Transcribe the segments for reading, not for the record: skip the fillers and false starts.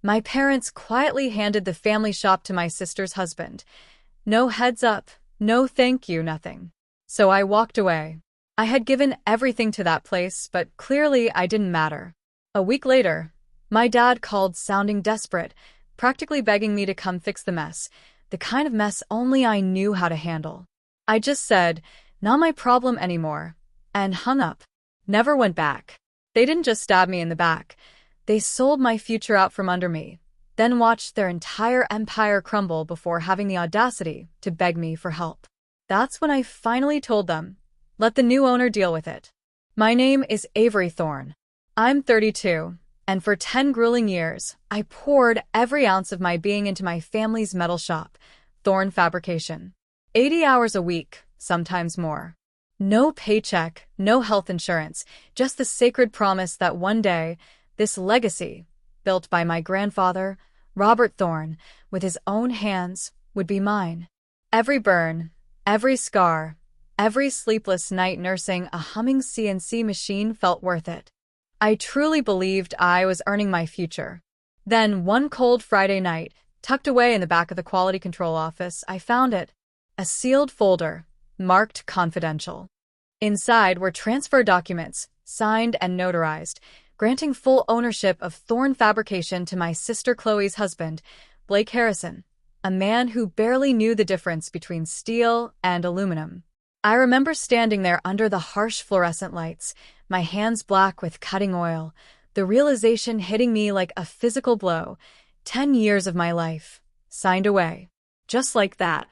My parents quietly handed the family shop to my sister's husband. No heads up, no thank you, nothing. So I walked away. I had given everything to that place, but clearly I didn't matter. A week later, my dad called sounding desperate, practically begging me to come fix the mess, the kind of mess only I knew how to handle. I just said, "Not my problem anymore," and hung up. Never went back. They didn't just stab me in the back. They sold my future out from under me, then watched their entire empire crumble before having the audacity to beg me for help. That's when I finally told them, let the new owner deal with it. My name is Avery Thorne. I'm 32, and for 10 grueling years, I poured every ounce of my being into my family's metal shop, Thorne Fabrication. 80 hours a week, sometimes more. No paycheck, no health insurance, just the sacred promise that one day, this legacy, built by my grandfather, Robert Thorne, with his own hands, would be mine. Every burn, every scar, every sleepless night nursing a humming CNC machine felt worth it. I truly believed I was earning my future. Then, one cold Friday night, tucked away in the back of the quality control office, I found it. A sealed folder, marked confidential. Inside were transfer documents, signed and notarized, granting full ownership of Thorne Fabrication to my sister Chloe's husband, Blake Harrison, a man who barely knew the difference between steel and aluminum. I remember standing there under the harsh fluorescent lights, my hands black with cutting oil, the realization hitting me like a physical blow. 10 years of my life, signed away. Just like that.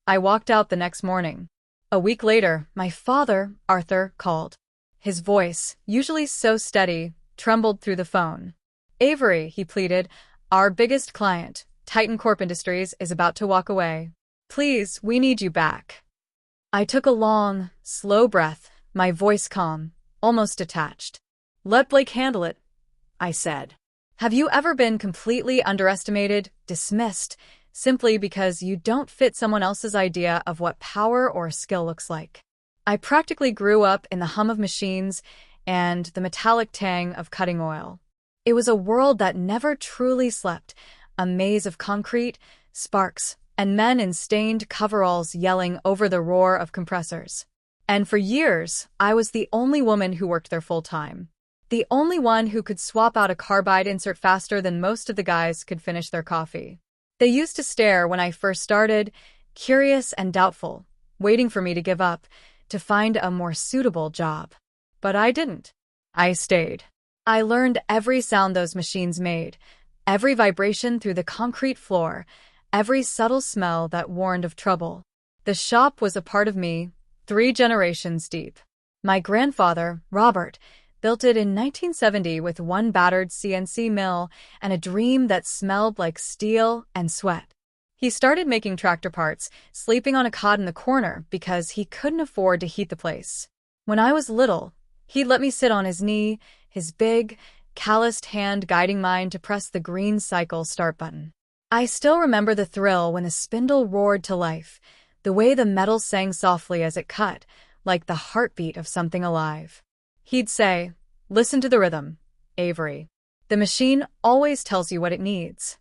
I walked out the next morning. A week later, my father, Arthur, called. His voice, usually so steady, trembled through the phone. "Avery," he pleaded, "our biggest client, Titan Corp Industries, is about to walk away. Please, we need you back." I took a long, slow breath, my voice calm, almost detached. "Let Blake handle it," I said. Have you ever been completely underestimated, dismissed, simply because you don't fit someone else's idea of what power or skill looks like? I practically grew up in the hum of machines and the metallic tang of cutting oil. It was a world that never truly slept, a maze of concrete, sparks, and men in stained coveralls yelling over the roar of compressors. And for years, I was the only woman who worked there full-time. The only one who could swap out a carbide insert faster than most of the guys could finish their coffee. They used to stare when I first started, curious and doubtful, waiting for me to give up, to find a more suitable job. But I didn't. I stayed. I learned every sound those machines made, every vibration through the concrete floor, every subtle smell that warned of trouble. The shop was a part of me, 3 generations deep. My grandfather, Robert, built it in 1970 with one battered CNC mill and a dream that smelled like steel and sweat. He started making tractor parts, sleeping on a cot in the corner because he couldn't afford to heat the place. When I was little, he'd let me sit on his knee, his big, calloused hand guiding mine to press the green cycle start button. I still remember the thrill when the spindle roared to life, the way the metal sang softly as it cut, like the heartbeat of something alive. He'd say, "Listen to the rhythm, Avery. The machine always tells you what it needs."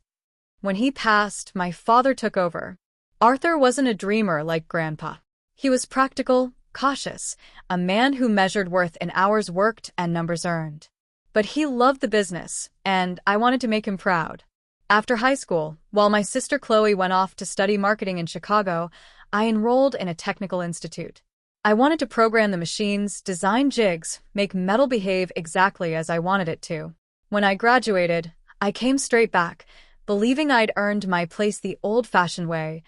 When he passed, my father took over. Arthur wasn't a dreamer like Grandpa. He was practical, cautious, a man who measured worth in hours worked and numbers earned. But he loved the business, and I wanted to make him proud. After high school, while my sister Chloe went off to study marketing in Chicago, I enrolled in a technical institute. I wanted to program the machines, design jigs, make metal behave exactly as I wanted it to. When I graduated, I came straight back, believing I'd earned my place the old-fashioned way,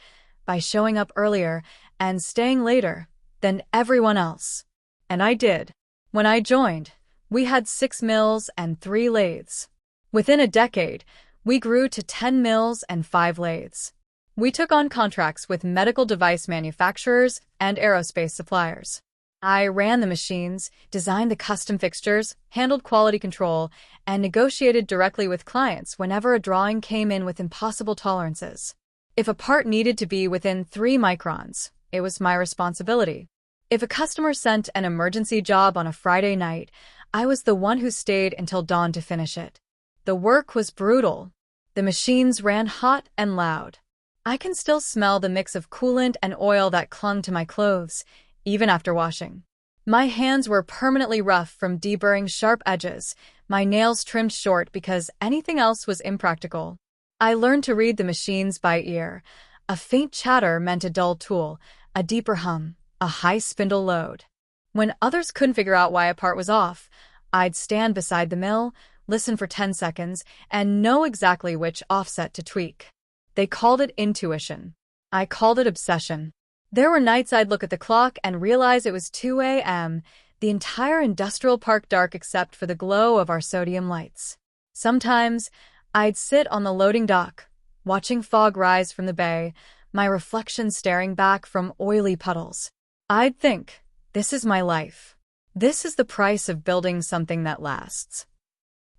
by showing up earlier and staying later than everyone else. And I did. When I joined, we had 6 mills and 3 lathes. Within a decade, we grew to 10 mills and 5 lathes. We took on contracts with medical device manufacturers and aerospace suppliers. I ran the machines, designed the custom fixtures, handled quality control, and negotiated directly with clients whenever a drawing came in with impossible tolerances. If a part needed to be within 3 microns, it was my responsibility. If a customer sent an emergency job on a Friday night, I was the one who stayed until dawn to finish it. The work was brutal. The machines ran hot and loud. I can still smell the mix of coolant and oil that clung to my clothes, even after washing. My hands were permanently rough from deburring sharp edges, my nails trimmed short because anything else was impractical. I learned to read the machines by ear. A faint chatter meant a dull tool, a deeper hum, a high spindle load. When others couldn't figure out why a part was off, I'd stand beside the mill, listen for 10 seconds, and know exactly which offset to tweak. They called it intuition. I called it obsession. There were nights I'd look at the clock and realize it was 2 a.m., the entire industrial park dark except for the glow of our sodium lights. Sometimes, I'd sit on the loading dock, watching fog rise from the bay, my reflection staring back from oily puddles. I'd think, this is my life. This is the price of building something that lasts.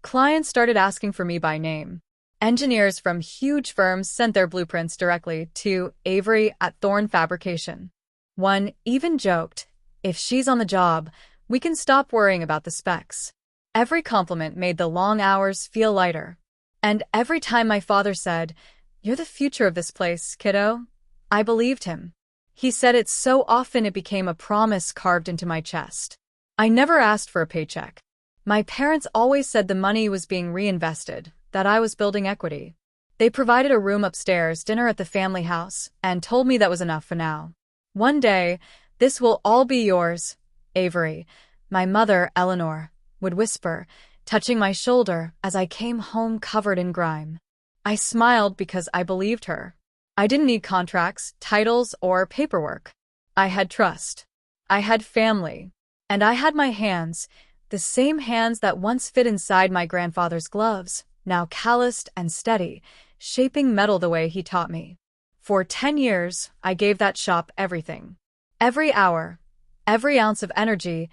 Clients started asking for me by name. Engineers from huge firms sent their blueprints directly to Avery at Thorn Fabrication. One even joked, if she's on the job, we can stop worrying about the specs. Every compliment made the long hours feel lighter. And every time my father said, "You're the future of this place, kiddo," I believed him. He said it so often it became a promise carved into my chest. I never asked for a paycheck. My parents always said the money was being reinvested, that I was building equity. They provided a room upstairs, dinner at the family house, and told me that was enough for now. One day, this will all be yours, Avery, my mother, Eleanor, would whisper, touching my shoulder as I came home covered in grime. I smiled because I believed her. I didn't need contracts, titles, or paperwork. I had trust. I had family. And I had my hands, the same hands that once fit inside my grandfather's gloves, now calloused and steady, shaping metal the way he taught me. For 10 years, I gave that shop everything. Every hour, every ounce of energy,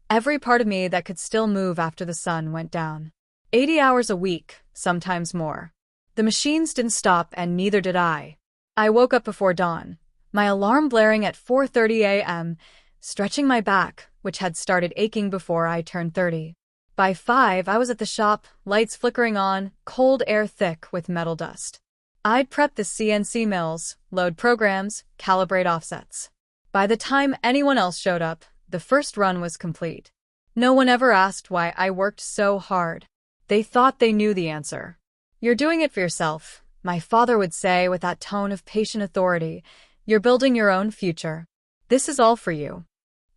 every part of me that could still move after the sun went down. 80 hours a week, sometimes more. The machines didn't stop and neither did I. I woke up before dawn, my alarm blaring at 4:30 a.m., stretching my back, which had started aching before I turned 30. By 5, I was at the shop, lights flickering on, cold air thick with metal dust. I'd prep the CNC mills, load programs, calibrate offsets. By the time anyone else showed up, the first run was complete. No one ever asked why I worked so hard. They thought they knew the answer. "You're doing it for yourself," my father would say with that tone of patient authority. "You're building your own future. This is all for you."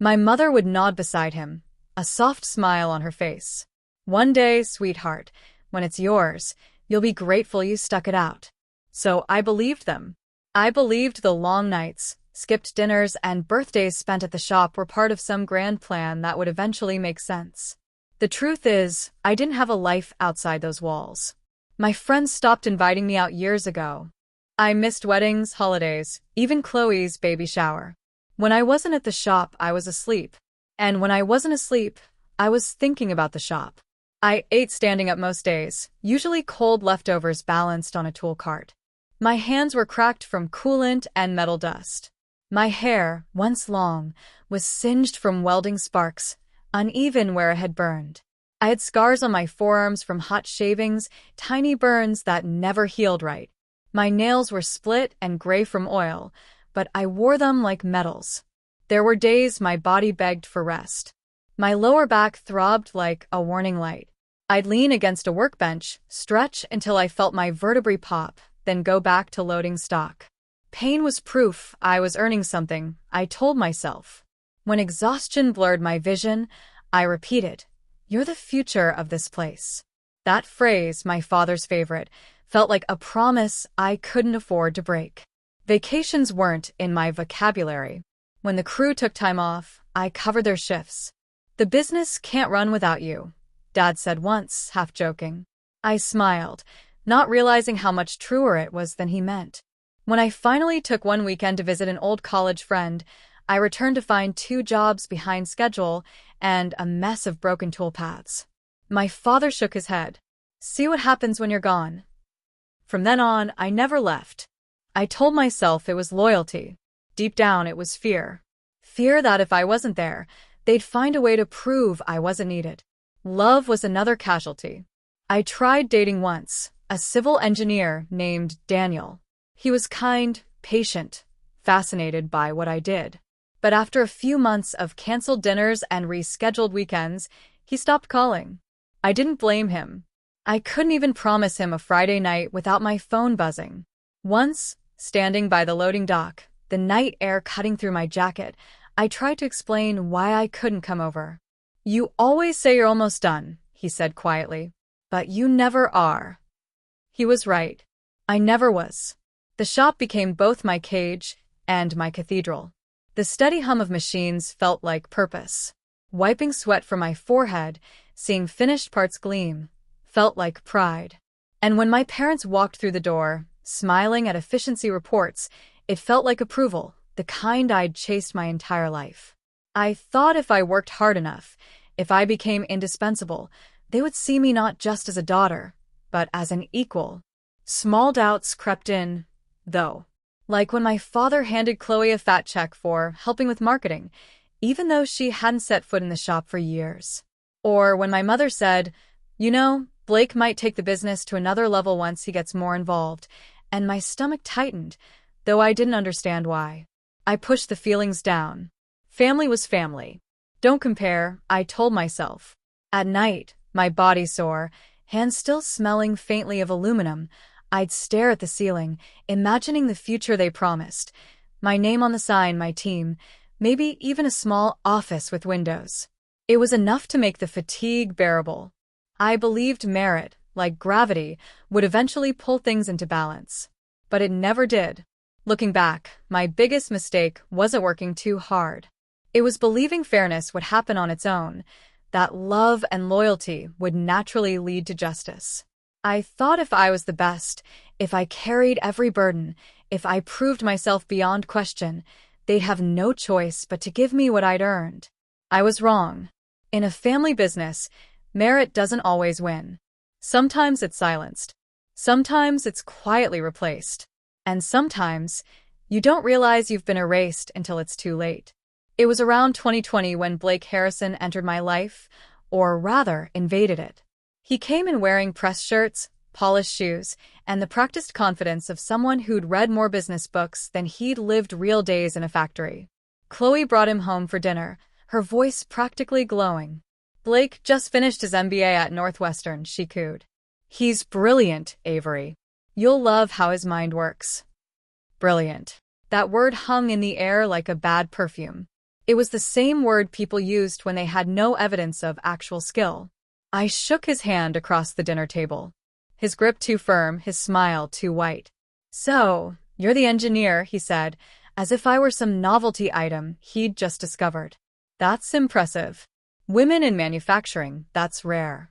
My mother would nod beside him, a soft smile on her face. "One day, sweetheart, when it's yours, you'll be grateful you stuck it out." So I believed them. I believed the long nights, skipped dinners, and birthdays spent at the shop were part of some grand plan that would eventually make sense. The truth is, I didn't have a life outside those walls. My friends stopped inviting me out years ago. I missed weddings, holidays, even Chloe's baby shower. When I wasn't at the shop, I was asleep. And when I wasn't asleep, I was thinking about the shop. I ate standing up most days, usually cold leftovers balanced on a tool cart. My hands were cracked from coolant and metal dust. My hair, once long, was singed from welding sparks, uneven where it had burned. I had scars on my forearms from hot shavings, tiny burns that never healed right. My nails were split and gray from oil, but I wore them like medals. There were days my body begged for rest. My lower back throbbed like a warning light. I'd lean against a workbench, stretch until I felt my vertebrae pop, then go back to loading stock. Pain was proof I was earning something, I told myself. When exhaustion blurred my vision, I repeated, "You're the future of this place." That phrase, my father's favorite, felt like a promise I couldn't afford to break. Vacations weren't in my vocabulary. When the crew took time off, I covered their shifts. "The business can't run without you," Dad said once, half joking. I smiled, not realizing how much truer it was than he meant. When I finally took one weekend to visit an old college friend, I returned to find 2 jobs behind schedule and a mess of broken tool paths. My father shook his head. "See what happens when you're gone." From then on, I never left. I told myself it was loyalty. Deep down, it was fear. Fear that if I wasn't there, they'd find a way to prove I wasn't needed. Love was another casualty. I tried dating once, a civil engineer named Daniel. He was kind, patient, fascinated by what I did. But after a few months of canceled dinners and rescheduled weekends, he stopped calling. I didn't blame him. I couldn't even promise him a Friday night without my phone buzzing. Once, standing by the loading dock, the night air cutting through my jacket, I tried to explain why I couldn't come over. "You always say you're almost done," he said quietly. "But you never are." He was right. I never was. The shop became both my cage and my cathedral. The steady hum of machines felt like purpose. Wiping sweat from my forehead, seeing finished parts gleam, felt like pride. And when my parents walked through the door, smiling at efficiency reports, it felt like approval, the kind I'd chased my entire life. I thought if I worked hard enough, if I became indispensable, they would see me not just as a daughter, but as an equal. Small doubts crept in, though. Like when my father handed Chloe a fat check for helping with marketing, even though she hadn't set foot in the shop for years. Or when my mother said, "You know, Blake might take the business to another level once he gets more involved," and my stomach tightened, though I didn't understand why. I pushed the feelings down. Family was family. Don't compare, I told myself. At night, my body sore, hands still smelling faintly of aluminum, I'd stare at the ceiling, imagining the future they promised. My name on the sign, my team, maybe even a small office with windows. It was enough to make the fatigue bearable. I believed merit, like gravity, would eventually pull things into balance. But it never did. Looking back, my biggest mistake wasn't working too hard. It was believing fairness would happen on its own, that love and loyalty would naturally lead to justice. I thought if I was the best, if I carried every burden, if I proved myself beyond question, they'd have no choice but to give me what I'd earned. I was wrong. In a family business, merit doesn't always win. Sometimes it's silenced. Sometimes it's quietly replaced. And sometimes, you don't realize you've been erased until it's too late. It was around 2020 when Blake Harrison entered my life, or rather, invaded it. He came in wearing press shirts, polished shoes, and the practiced confidence of someone who'd read more business books than he'd lived real days in a factory. Chloe brought him home for dinner, her voice practically glowing. "Blake just finished his MBA at Northwestern," she cooed. "He's brilliant, Avery. You'll love how his mind works." Brilliant. That word hung in the air like a bad perfume. It was the same word people used when they had no evidence of actual skill. I shook his hand across the dinner table. His grip too firm, his smile too white. "So, you're the engineer," he said, as if I were some novelty item he'd just discovered. "That's impressive. Women in manufacturing, that's rare."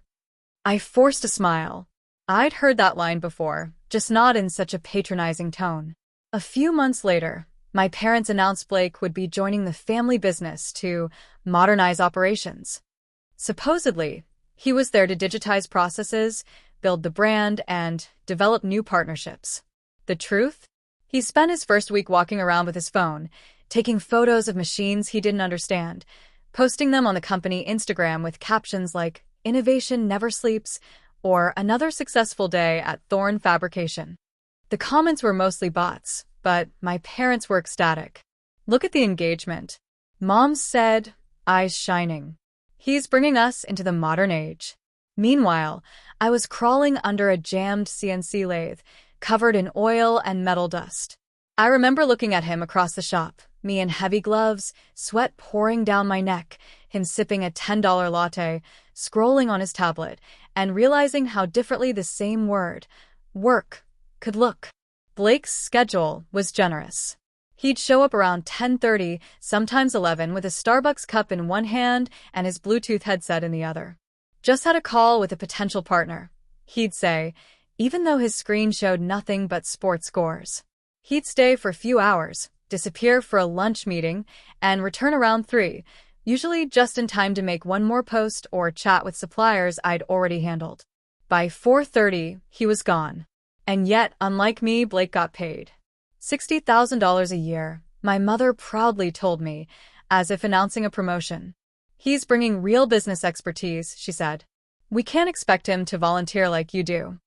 I forced a smile. I'd heard that line before, just not in such a patronizing tone. A few months later, my parents announced Blake would be joining the family business to modernize operations. Supposedly, he was there to digitize processes, build the brand, and develop new partnerships. The truth? He spent his first week walking around with his phone, taking photos of machines he didn't understand, posting them on the company Instagram with captions like, "Innovation never sleeps," or "Another successful day at Thorn Fabrication." The comments were mostly bots, but my parents were ecstatic. "Look at the engagement." Mom said, eyes shining. "He's bringing us into the modern age." Meanwhile, I was crawling under a jammed CNC lathe, covered in oil and metal dust. I remember looking at him across the shop, me in heavy gloves, sweat pouring down my neck, him sipping a $10 latte, scrolling on his tablet, and realizing how differently the same word, work, could look. Blake's schedule was generous. He'd show up around 10:30, sometimes 11, with a Starbucks cup in one hand and his Bluetooth headset in the other. "Just had a call with a potential partner," he'd say, even though his screen showed nothing but sports scores. He'd stay for a few hours, disappear for a lunch meeting, and return around 3, usually just in time to make one more post or chat with suppliers I'd already handled. By 4:30, he was gone. And yet, unlike me, Blake got paid. $60,000 a year, my mother proudly told me, as if announcing a promotion. "He's bringing real business expertise," she said. "We can't expect him to volunteer like you do."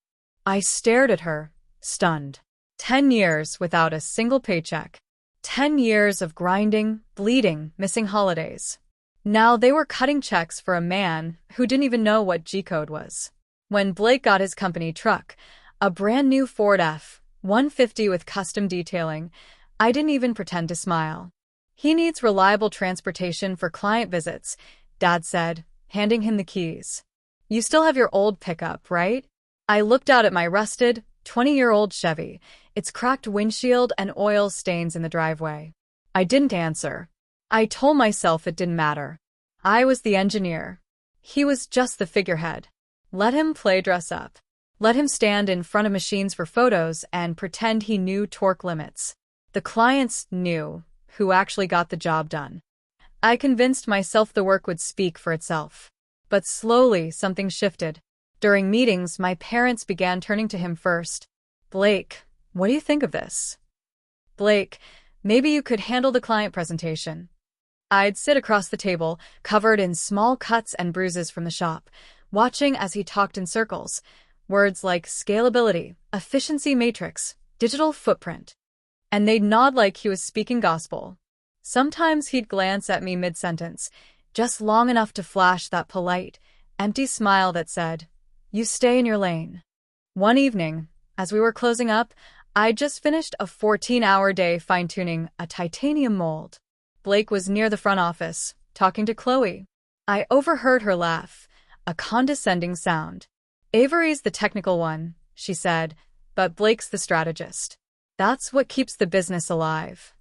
I stared at her, stunned. 10 years without a single paycheck. 10 years of grinding, bleeding, missing holidays. Now they were cutting checks for a man who didn't even know what G-code was. When Blake got his company truck, a brand new Ford F-150 with custom detailing, I didn't even pretend to smile. He needs reliable transportation for client visits, Dad said, handing him the keys. You still have your old pickup, right? I looked out at my rusted, 20-year-old Chevy, its cracked windshield and oil stains in the driveway. I didn't answer. I told myself it didn't matter. I was the engineer. He was just the figurehead. Let him play dress up. Let him stand in front of machines for photos and pretend he knew torque limits. The clients knew who actually got the job done. I convinced myself the work would speak for itself. But slowly, something shifted. During meetings, my parents began turning to him first. Blake, what do you think of this? Blake, maybe you could handle the client presentation. I'd sit across the table, covered in small cuts and bruises from the shop, watching as he talked in circles. Words like scalability, efficiency matrix, digital footprint. And they'd nod like he was speaking gospel. Sometimes he'd glance at me mid-sentence, just long enough to flash that polite, empty smile that said, "You stay in your lane." One evening, as we were closing up, I'd just finished a 14-hour day fine-tuning a titanium mold. Blake was near the front office, talking to Chloe. I overheard her laugh, a condescending sound. "Avery's the technical one," she said, "but Blake's the strategist. That's what keeps the business alive."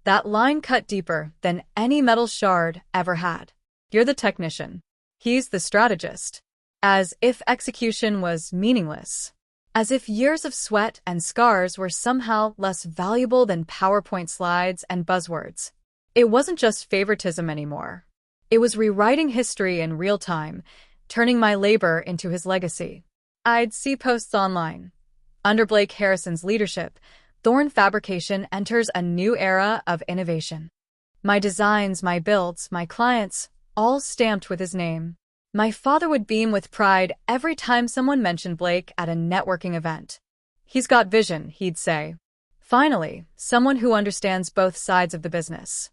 That line cut deeper than any metal shard ever had. You're the technician. He's the strategist. As if execution was meaningless. As if years of sweat and scars were somehow less valuable than PowerPoint slides and buzzwords. It wasn't just favoritism anymore. It was rewriting history in real time, turning my labor into his legacy. I'd see posts online. Under Blake Harrison's leadership, Thorn Fabrication enters a new era of innovation. My designs, my builds, my clients, all stamped with his name. My father would beam with pride every time someone mentioned Blake at a networking event. "He's got vision," he'd say. Finally, someone who understands both sides of the business.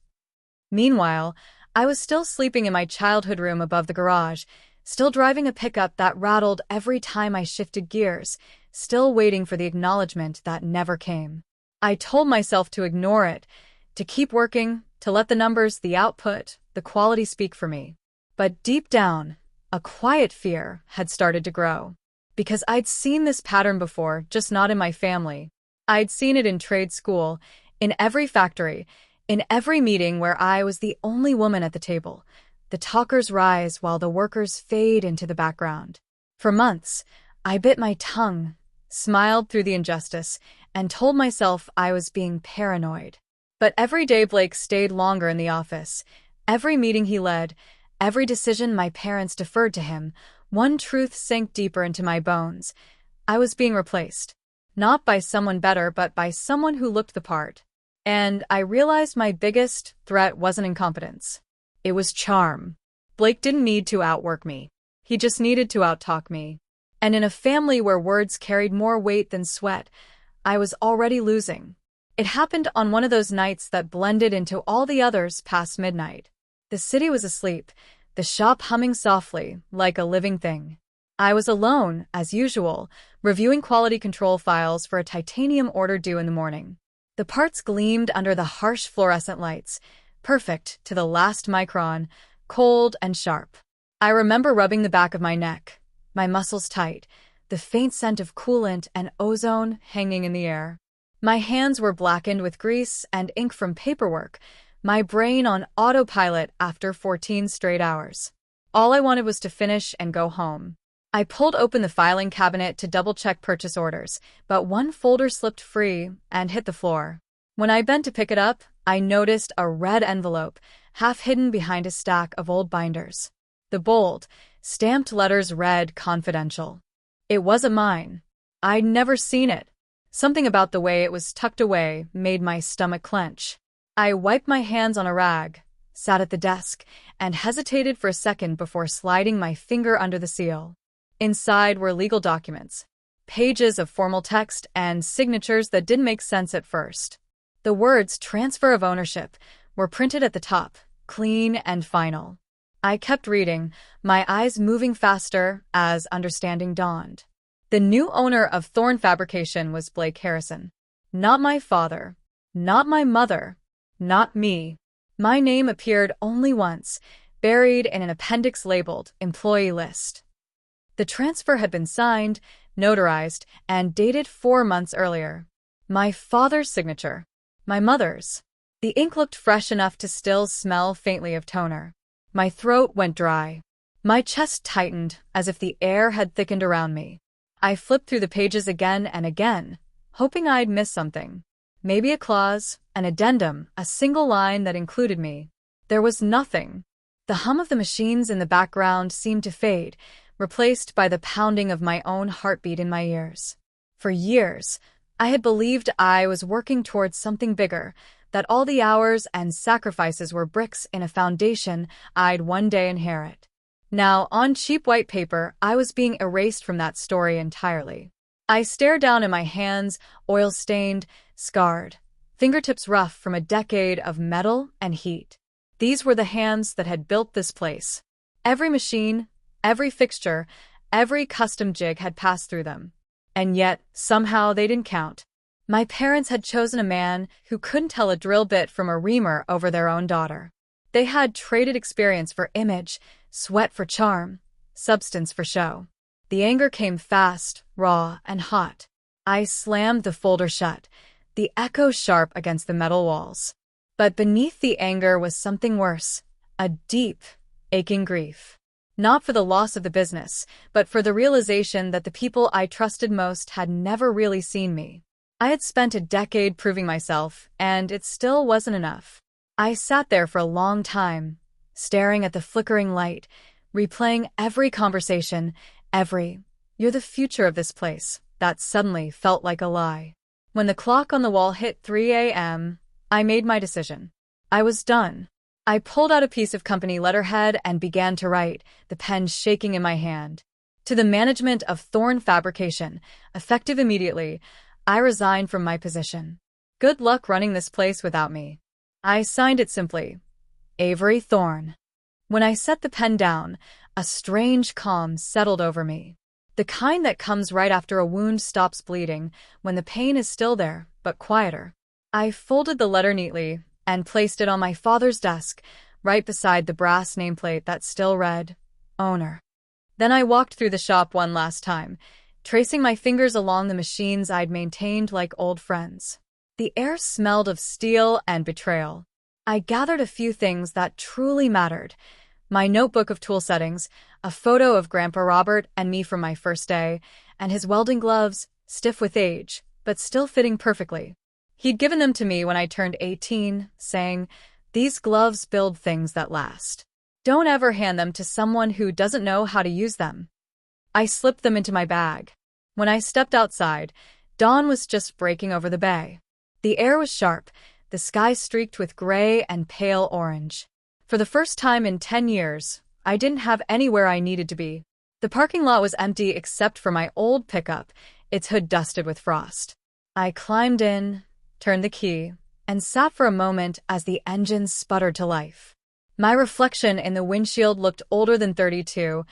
Meanwhile, I was still sleeping in my childhood room above the garage, still driving a pickup that rattled every time I shifted gears, still waiting for the acknowledgement that never came. I told myself to ignore it, to keep working, to let the numbers, the output, the quality speak for me. But deep down, a quiet fear had started to grow. Because I'd seen this pattern before, just not in my family. I'd seen it in trade school, in every factory, in every meeting where I was the only woman at the table. The talkers rise while the workers fade into the background. For months, I bit my tongue, smiled through the injustice, and told myself I was being paranoid. But every day Blake stayed longer in the office. Every meeting he led, every decision my parents deferred to him, one truth sank deeper into my bones. I was being replaced. Not by someone better, but by someone who looked the part. And I realized my biggest threat wasn't incompetence. It was charm. Blake didn't need to outwork me. He just needed to outtalk me. And in a family where words carried more weight than sweat, I was already losing. It happened on one of those nights that blended into all the others past midnight. The city was asleep, the shop humming softly, like a living thing. I was alone, as usual, reviewing quality control files for a titanium order due in the morning. The parts gleamed under the harsh fluorescent lights, perfect to the last micron, cold and sharp. I remember rubbing the back of my neck, my muscles tight, the faint scent of coolant and ozone hanging in the air. My hands were blackened with grease and ink from paperwork, my brain on autopilot after 14 straight hours. All I wanted was to finish and go home. I pulled open the filing cabinet to double-check purchase orders, but one folder slipped free and hit the floor. When I bent to pick it up, I noticed a red envelope, half hidden behind a stack of old binders. The bold, stamped letters read "Confidential." It wasn't mine. I'd never seen it. Something about the way it was tucked away made my stomach clench. I wiped my hands on a rag, sat at the desk, and hesitated for a second before sliding my finger under the seal. Inside were legal documents. pages of formal text and signatures that didn't make sense at first. The words transfer of ownership were printed at the top, clean and final. I kept reading, my eyes moving faster as understanding dawned. The new owner of Thorn Fabrication was Blake Harrison. Not my father, not my mother, not me. My name appeared only once, buried in an appendix labeled Employee List. The transfer had been signed, notarized, and dated 4 months earlier. My father's signature. My mother's. The ink looked fresh enough to still smell faintly of toner. My throat went dry. My chest tightened as if the air had thickened around me. I flipped through the pages again and again, hoping I'd miss something. Maybe a clause, an addendum, a single line that included me. There was nothing. The hum of the machines in the background seemed to fade, replaced by the pounding of my own heartbeat in my ears. For years, I had believed I was working towards something bigger, that all the hours and sacrifices were bricks in a foundation I'd one day inherit. Now, on cheap white paper, I was being erased from that story entirely. I stared down at my hands, oil-stained, scarred, fingertips rough from a decade of metal and heat. These were the hands that had built this place. Every machine, every fixture, every custom jig had passed through them. And yet, somehow they didn't count. My parents had chosen a man who couldn't tell a drill bit from a reamer over their own daughter. They had traded experience for image, sweat for charm, substance for show. The anger came fast, raw, and hot. I slammed the folder shut, the echo sharp against the metal walls. But beneath the anger was something worse, a deep, aching grief. Not for the loss of the business, but for the realization that the people I trusted most had never really seen me. I had spent a decade proving myself, and it still wasn't enough. I sat there for a long time, staring at the flickering light, replaying every conversation, "You're the future of this place," that suddenly felt like a lie. When the clock on the wall hit 3 a.m., I made my decision. I was done. I pulled out a piece of company letterhead and began to write, the pen shaking in my hand. To the management of Thorn Fabrication, effective immediately, I resigned from my position. Good luck running this place without me. I signed it simply, Avery Thorn. When I set the pen down, a strange calm settled over me. The kind that comes right after a wound stops bleeding, when the pain is still there, but quieter. I folded the letter neatly and placed it on my father's desk, right beside the brass nameplate that still read, Owner. Then I walked through the shop one last time, tracing my fingers along the machines I'd maintained like old friends. The air smelled of steel and betrayal. I gathered a few things that truly mattered. My notebook of tool settings, a photo of Grandpa Robert and me from my first day, and his welding gloves, stiff with age, but still fitting perfectly. He'd given them to me when I turned 18, saying, "These gloves build things that last. Don't ever hand them to someone who doesn't know how to use them." I slipped them into my bag. When I stepped outside, dawn was just breaking over the bay. The air was sharp, the sky streaked with gray and pale orange. For the first time in 10 years, I didn't have anywhere I needed to be. The parking lot was empty except for my old pickup, its hood dusted with frost. I climbed in, turned the key, and sat for a moment as the engine sputtered to life. My reflection in the windshield looked older than 32,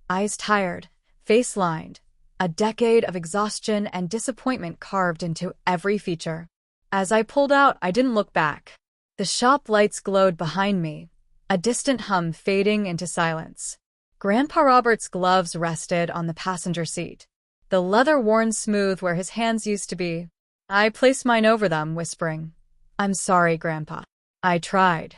eyes tired, face lined, a decade of exhaustion and disappointment carved into every feature. As I pulled out, I didn't look back. The shop lights glowed behind me, a distant hum fading into silence. Grandpa Robert's gloves rested on the passenger seat, the leather worn smooth where his hands used to be. I placed mine over them, whispering, "I'm sorry, Grandpa. I tried."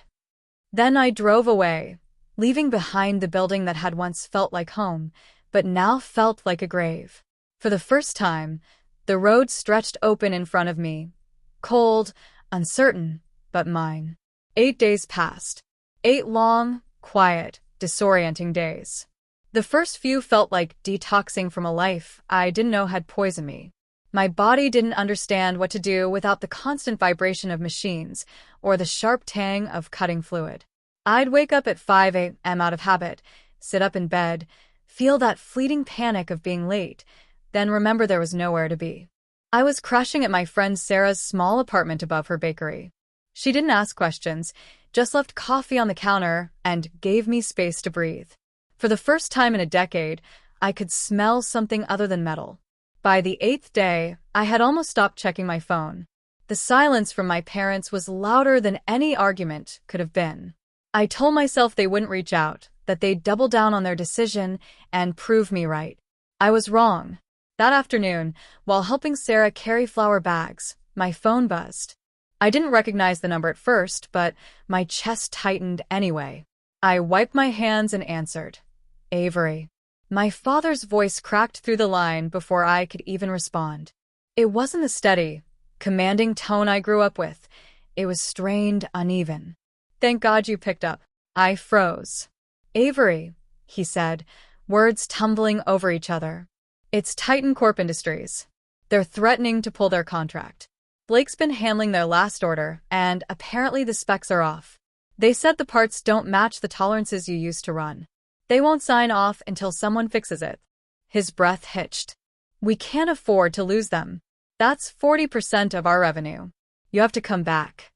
Then I drove away, leaving behind the building that had once felt like home, but now felt like a grave. For the first time, the road stretched open in front of me, cold, uncertain, but mine. 8 days passed. 8 long, quiet, disorienting days. The first few felt like detoxing from a life I didn't know had poisoned me. My body didn't understand what to do without the constant vibration of machines or the sharp tang of cutting fluid. I'd wake up at 5 a.m. out of habit, sit up in bed, feel that fleeting panic of being late, then remember there was nowhere to be. I was crashing at my friend Sarah's small apartment above her bakery. She didn't ask questions, just left coffee on the counter and gave me space to breathe. For the first time in a decade, I could smell something other than metal. By the 8th day, I had almost stopped checking my phone. The silence from my parents was louder than any argument could have been. I told myself they wouldn't reach out, that they'd double down on their decision and prove me right. I was wrong. That afternoon, while helping Sarah carry flour bags, my phone buzzed. I didn't recognize the number at first, but my chest tightened anyway. I wiped my hands and answered. Avery. My father's voice cracked through the line before I could even respond. It wasn't the steady, commanding tone I grew up with. It was strained, uneven. Thank God you picked up. I froze. Avery, he said, words tumbling over each other. It's Titan Corp Industries. They're threatening to pull their contract. Blake's been handling their last order, and apparently the specs are off. They said the parts don't match the tolerances you used to run. They won't sign off until someone fixes it. His breath hitched. We can't afford to lose them. That's 40% of our revenue. You have to come back.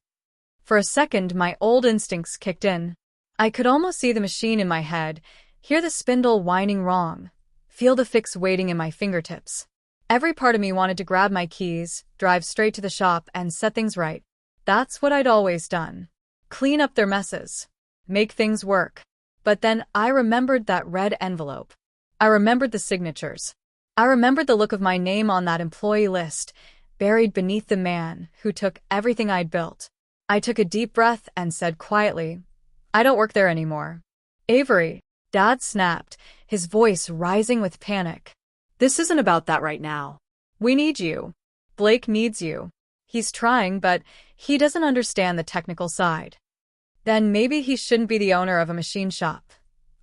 For a second, my old instincts kicked in. I could almost see the machine in my head, hear the spindle whining wrong, feel the fix waiting in my fingertips. Every part of me wanted to grab my keys, drive straight to the shop, and set things right. That's what I'd always done. Clean up their messes. Make things work. But then I remembered that red envelope. I remembered the signatures. I remembered the look of my name on that employee list, buried beneath the man who took everything I'd built. I took a deep breath and said quietly, I don't work there anymore. Avery, Dad snapped, his voice rising with panic. This isn't about that right now. We need you. Blake needs you. He's trying, but he doesn't understand the technical side. Then maybe he shouldn't be the owner of a machine shop.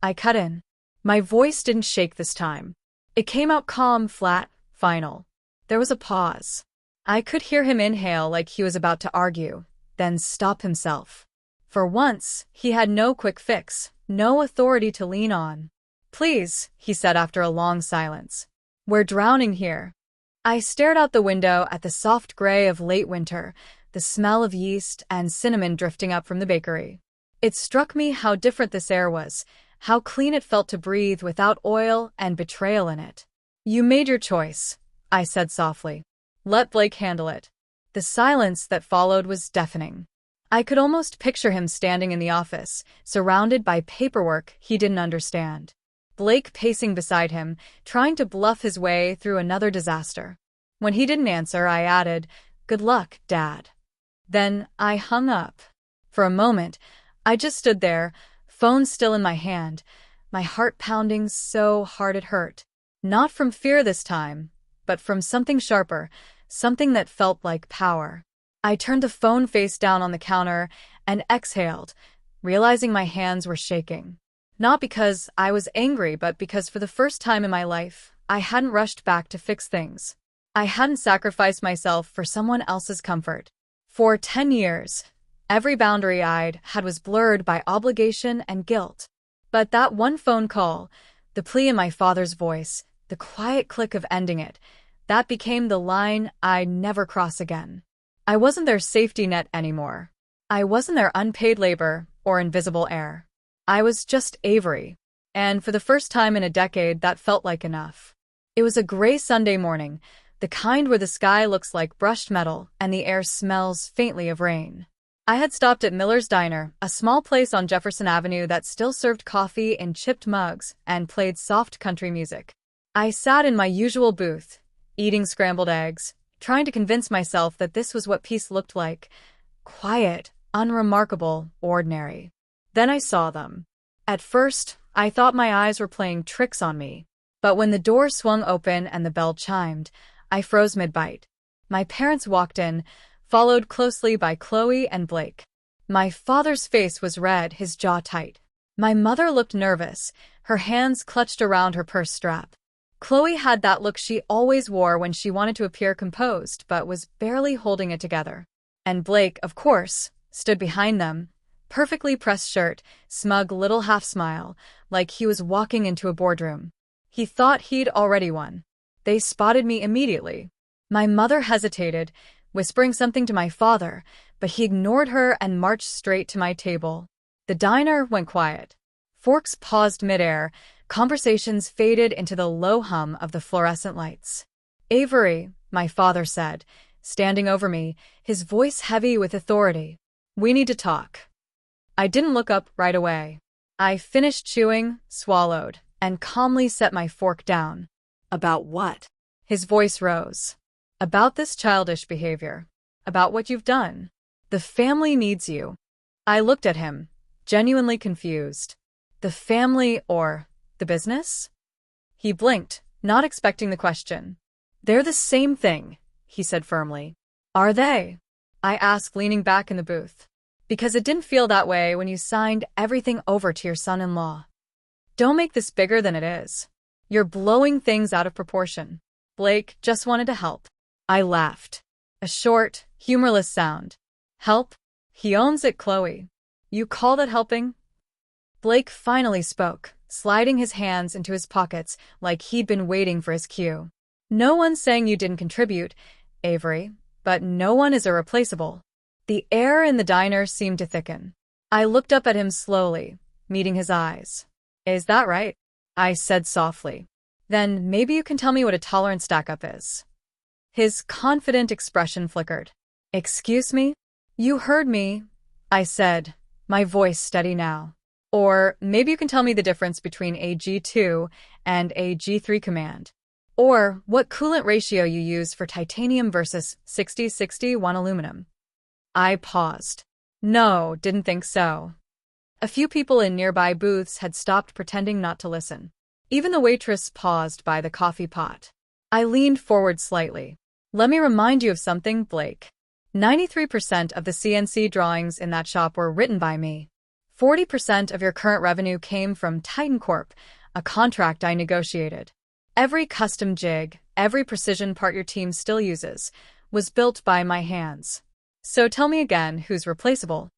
I cut in. My voice didn't shake this time. It came out calm, flat, final. There was a pause. I could hear him inhale like he was about to argue, then stop himself. For once, he had no quick fix, no authority to lean on. Please, he said after a long silence. We're drowning here. I stared out the window at the soft gray of late winter, the smell of yeast and cinnamon drifting up from the bakery. It struck me how different this air was, how clean it felt to breathe without oil and betrayal in it. You made your choice, I said softly. Let Blake handle it. The silence that followed was deafening. I could almost picture him standing in the office, surrounded by paperwork he didn't understand. Blake pacing beside him, trying to bluff his way through another disaster. When he didn't answer, I added, Good luck, Dad. Then I hung up. For a moment, I just stood there, phone still in my hand, my heart pounding so hard it hurt. Not from fear this time, but from something sharper, something that felt like power. I turned the phone face down on the counter and exhaled, realizing my hands were shaking. Not because I was angry, but because for the first time in my life, I hadn't rushed back to fix things. I hadn't sacrificed myself for someone else's comfort. For 10 years, every boundary I'd had was blurred by obligation and guilt. But that one phone call, the plea in my father's voice, the quiet click of ending it, that became the line I'd never cross again. I wasn't their safety net anymore. I wasn't their unpaid labor or invisible heir. I was just Avery, and for the first time in a decade that felt like enough. It was a gray Sunday morning, the kind where the sky looks like brushed metal and the air smells faintly of rain. I had stopped at Miller's Diner, a small place on Jefferson Avenue that still served coffee in chipped mugs and played soft country music. I sat in my usual booth, eating scrambled eggs, trying to convince myself that this was what peace looked like. Quiet, unremarkable, ordinary. Then I saw them. At first, I thought my eyes were playing tricks on me. But when the door swung open and the bell chimed, I froze mid-bite. My parents walked in, followed closely by Chloe and Blake. My father's face was red, his jaw tight. My mother looked nervous, her hands clutched around her purse strap. Chloe had that look she always wore when she wanted to appear composed but was barely holding it together. And Blake, of course, stood behind them, perfectly pressed shirt, smug little half-smile, like he was walking into a boardroom. He thought he'd already won. They spotted me immediately. My mother hesitated, whispering something to my father, but he ignored her and marched straight to my table. The diner went quiet. Forks paused midair, conversations faded into the low hum of the fluorescent lights. "Avery," my father said, standing over me, his voice heavy with authority. "We need to talk." I didn't look up right away. I finished chewing, swallowed, and calmly set my fork down. About what? His voice rose. "About this childish behavior. About what you've done. The family needs you." I looked at him, genuinely confused. The family or the business? He blinked, not expecting the question. "They're the same thing," he said firmly. "Are they?" I asked, leaning back in the booth. "Because it didn't feel that way when you signed everything over to your son-in-law. Don't make this bigger than it is. You're blowing things out of proportion." Blake just wanted to help. I laughed. A short, humorless sound. "Help? He owns it, Chloe. You call that helping?" Blake finally spoke, sliding his hands into his pockets like he'd been waiting for his cue. "No one's saying you didn't contribute, Avery, but no one is irreplaceable." The air in the diner seemed to thicken. I looked up at him slowly, meeting his eyes. "Is that right?" I said softly. "Then maybe you can tell me what a tolerance stack-up is." His confident expression flickered. "Excuse me?" "You heard me," I said, my voice steady now. "Or maybe you can tell me the difference between a G2 and a G3 command. Or what coolant ratio you use for titanium versus 60-60-1 aluminum." I paused. No, didn't think so. A few people in nearby booths had stopped pretending not to listen. Even the waitress paused by the coffee pot. I leaned forward slightly. "Let me remind you of something, Blake. 93% of the CNC drawings in that shop were written by me. 40% of your current revenue came from Titan Corp, a contract I negotiated. Every custom jig, every precision part your team still uses, was built by my hands. So tell me again, who's replaceable?"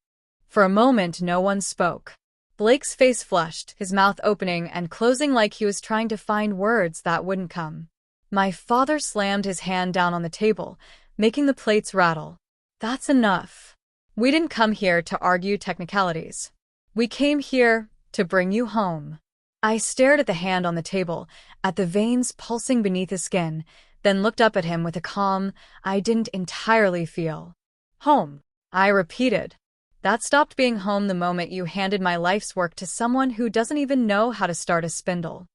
For a moment, no one spoke. Blake's face flushed, his mouth opening and closing like he was trying to find words that wouldn't come. My father slammed his hand down on the table, making the plates rattle. "That's enough. We didn't come here to argue technicalities. We came here to bring you home." I stared at the hand on the table, at the veins pulsing beneath his skin, then looked up at him with a calm I didn't entirely feel. "Home," I repeated. "That stopped being home the moment you handed my life's work to someone who doesn't even know how to start a spindle."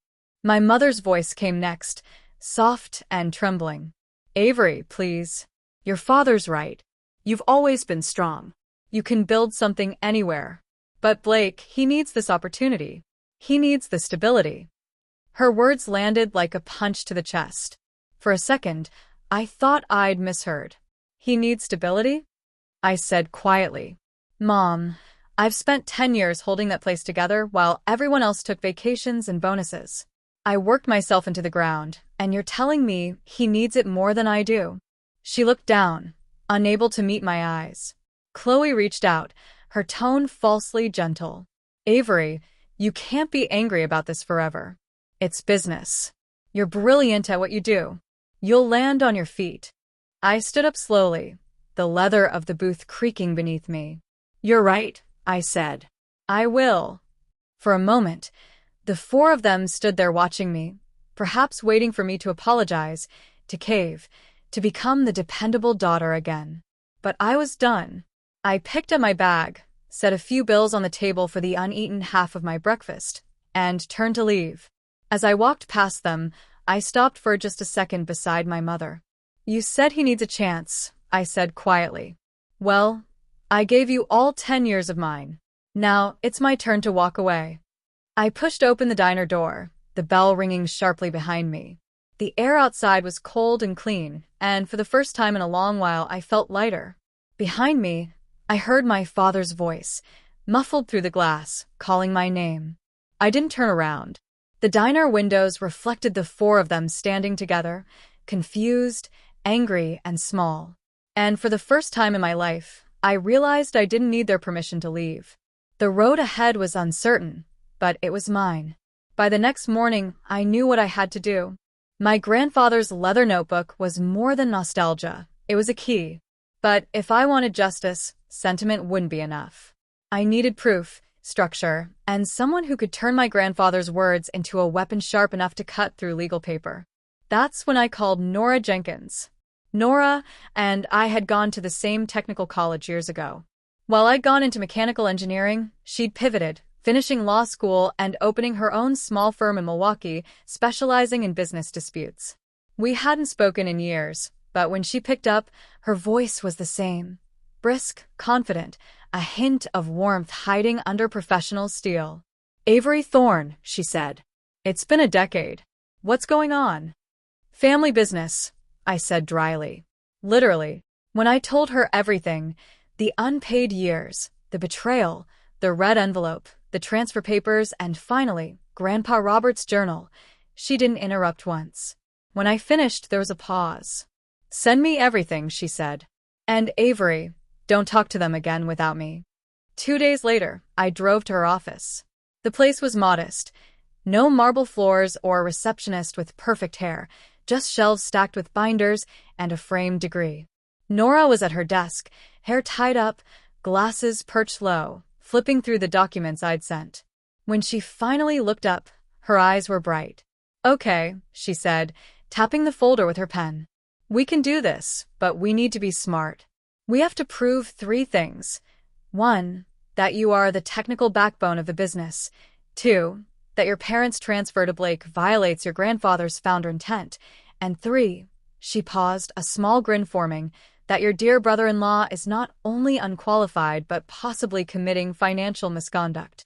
My mother's voice came next, soft and trembling. "Avery, please. Your father's right. You've always been strong. You can build something anywhere. But Blake, he needs this opportunity. He needs the stability." Her words landed like a punch to the chest. For a second, I thought I'd misheard. "He needs stability?" I said quietly. "Mom, I've spent 10 years holding that place together while everyone else took vacations and bonuses. I worked myself into the ground, and you're telling me he needs it more than I do." She looked down, unable to meet my eyes. Chloe reached out, her tone falsely gentle. "Avery, you can't be angry about this forever. It's business. You're brilliant at what you do. You'll land on your feet." I stood up slowly, the leather of the booth creaking beneath me. "You're right," I said. "I will." For a moment, the four of them stood there watching me, perhaps waiting for me to apologize, to cave, to become the dependable daughter again. But I was done. I picked up my bag, set a few bills on the table for the uneaten half of my breakfast, and turned to leave. As I walked past them, I stopped for just a second beside my mother. "You said he needs a chance," I said quietly. "Well, I gave you all 10 years of mine. Now it's my turn to walk away." I pushed open the diner door, the bell ringing sharply behind me. The air outside was cold and clean, and for the first time in a long while I felt lighter. Behind me, I heard my father's voice, muffled through the glass, calling my name. I didn't turn around. The diner windows reflected the four of them standing together, confused, angry, and small. And for the first time in my life, I realized I didn't need their permission to leave. The road ahead was uncertain, but it was mine. By the next morning, I knew what I had to do. My grandfather's leather notebook was more than nostalgia. It was a key. But if I wanted justice, sentiment wouldn't be enough. I needed proof, structure, and someone who could turn my grandfather's words into a weapon sharp enough to cut through legal paper. That's when I called Nora Jenkins. Nora and I had gone to the same technical college years ago. While I'd gone into mechanical engineering, she'd pivoted, finishing law school and opening her own small firm in Milwaukee, specializing in business disputes. We hadn't spoken in years, but when she picked up, her voice was the same. Brisk, confident, a hint of warmth hiding under professional steel. "Avery Thorne," she said. "It's been a decade. What's going on?" "Family business," I said dryly. Literally. When I told her everything, the unpaid years, the betrayal, the red envelope, the transfer papers, and finally, Grandpa Robert's journal, she didn't interrupt once. When I finished, there was a pause. "Send me everything," she said. "And Avery, don't talk to them again without me." 2 days later, I drove to her office. The place was modest. No marble floors or a receptionist with perfect hair, just shelves stacked with binders and a framed degree. Nora was at her desk, hair tied up, glasses perched low, flipping through the documents I'd sent. When she finally looked up, her eyes were bright. "Okay," she said, tapping the folder with her pen. "We can do this, but we need to be smart. We have to prove 3 things. 1, that you are the technical backbone of the business. 2, that your parents' transfer to Blake violates your grandfather's founder intent. And 3, she paused, a small grin forming, that your dear brother-in-law is not only unqualified but possibly committing financial misconduct."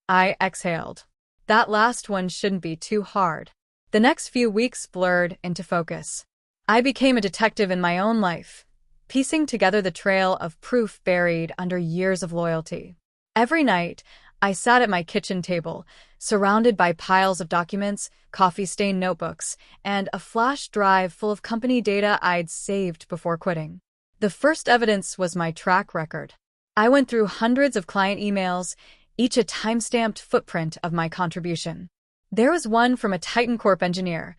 I exhaled. That last one shouldn't be too hard. The next few weeks blurred into focus. I became a detective in my own life, piecing together the trail of proof buried under years of loyalty. Every night, I sat at my kitchen table, surrounded by piles of documents, coffee-stained notebooks, and a flash drive full of company data I'd saved before quitting. The first evidence was my track record. I went through hundreds of client emails, each a time-stamped footprint of my contribution. There was one from a Titan Corp engineer.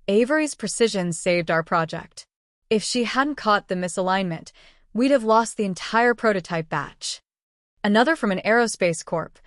"Avery's precision saved our project. If she hadn't caught the misalignment, we'd have lost the entire prototype batch." Another from an aerospace corp.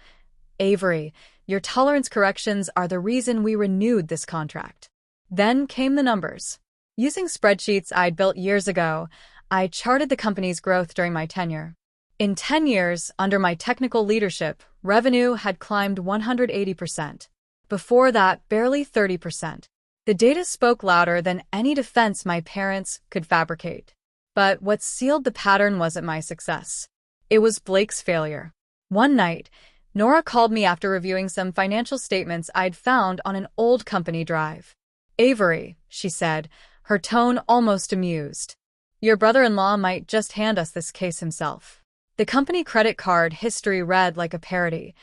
"Avery, your tolerance corrections are the reason we renewed this contract." Then came the numbers. Using spreadsheets I'd built years ago, I charted the company's growth during my tenure. In 10 years, under my technical leadership, revenue had climbed 180%. Before that, barely 30%. The data spoke louder than any defense my parents could fabricate. But what sealed the pattern wasn't my success. It was Blake's failure. One night, Nora called me after reviewing some financial statements I'd found on an old company drive. "Avery," she said, her tone almost amused. "Your brother-in-law might just hand us this case himself." The company credit card history read like a parody.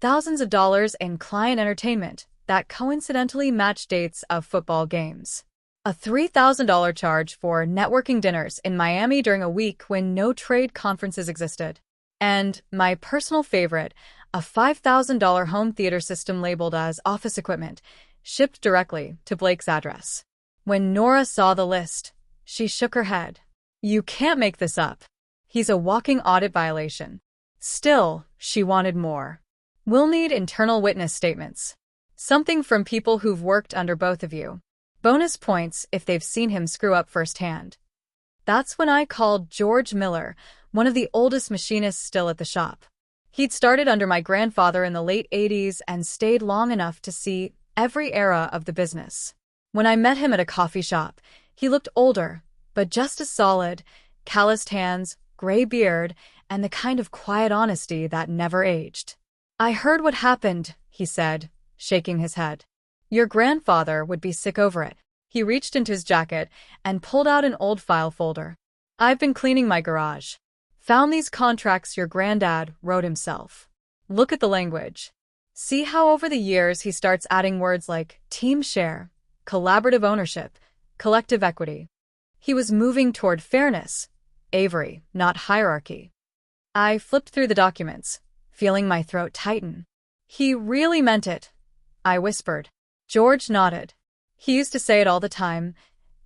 Thousands of dollars in client entertainment that coincidentally matched dates of football games. A $3,000 charge for networking dinners in Miami during a week when no trade conferences existed. And my personal favorite, a $5,000 home theater system labeled as office equipment, shipped directly to Blake's address. When Nora saw the list, she shook her head. "You can't make this up. He's a walking audit violation." Still, she wanted more. "We'll need internal witness statements. Something from people who've worked under both of you. Bonus points if they've seen him screw up firsthand." That's when I called George Miller, one of the oldest machinists still at the shop. He'd started under my grandfather in the late 80s and stayed long enough to see every era of the business. When I met him at a coffee shop, he looked older, but just as solid, calloused hands, gray beard, and the kind of quiet honesty that never aged. "I heard what happened," he said, shaking his head. "Your grandfather would be sick over it." He reached into his jacket and pulled out an old file folder. "I've been cleaning my garage. Found these contracts your granddad wrote himself. Look at the language. See how over the years he starts adding words like team share, collaborative ownership, collective equity. He was moving toward fairness, Avery, not hierarchy." I flipped through the documents, feeling my throat tighten. "He really meant it," I whispered. George nodded. He used to say it all the time,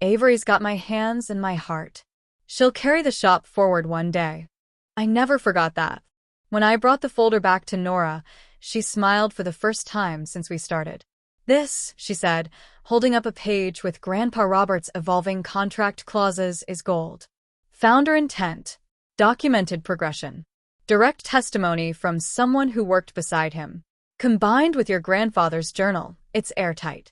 "Avery's got my hands and my heart. She'll carry the shop forward one day." I never forgot that. When I brought the folder back to Nora, she smiled for the first time since we started. "This," she said, holding up a page with Grandpa Robert's evolving contract clauses, "is gold. Founder intent, documented progression, direct testimony from someone who worked beside him. Combined with your grandfather's journal, it's airtight."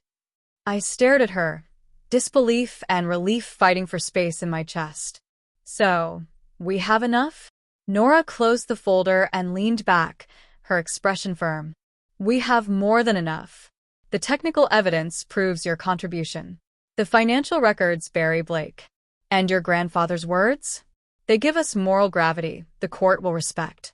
I stared at her, disbelief and relief fighting for space in my chest. "So, we have enough?" Nora closed the folder and leaned back, her expression firm. "We have more than enough. The technical evidence proves your contribution. The financial records bury Blake. And your grandfather's words? They give us moral gravity the court will respect."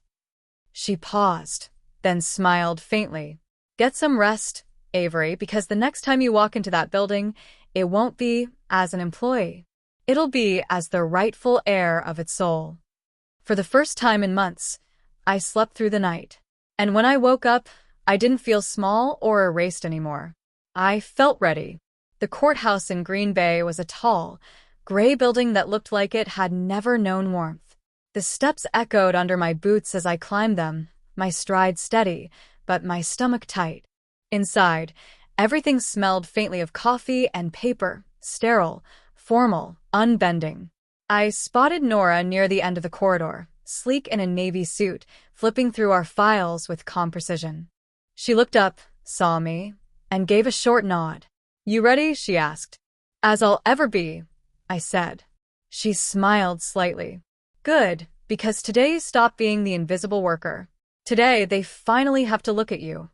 She paused, then smiled faintly. "Get some rest, Avery, because the next time you walk into that building, it won't be as an employee. It'll be as the rightful heir of its soul." For the first time in months, I slept through the night. And when I woke up, I didn't feel small or erased anymore. I felt ready. The courthouse in Green Bay was a tall, gray building that looked like it had never known warmth. The steps echoed under my boots as I climbed them, my stride steady, but my stomach tight. Inside, everything smelled faintly of coffee and paper, sterile, formal, unbending. I spotted Nora near the end of the corridor, sleek in a navy suit, flipping through our files with calm precision. She looked up, saw me, and gave a short nod. "You ready?" she asked. "As I'll ever be," I said. She smiled slightly. "Good, because today you stop being the invisible worker. Today they finally have to look at you."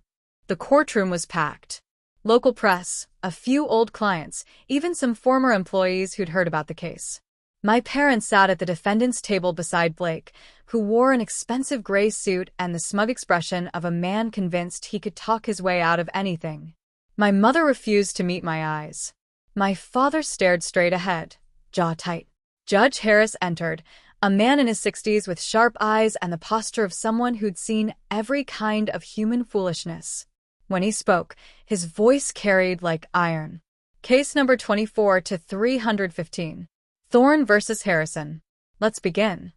The courtroom was packed. Local press, a few old clients, even some former employees who'd heard about the case. My parents sat at the defendant's table beside Blake, who wore an expensive gray suit and the smug expression of a man convinced he could talk his way out of anything. My mother refused to meet my eyes. My father stared straight ahead, jaw tight. Judge Harris entered, a man in his 60s with sharp eyes and the posture of someone who'd seen every kind of human foolishness. When he spoke, his voice carried like iron. "Case number 24 to 315. Thorne versus Harrison. Let's begin."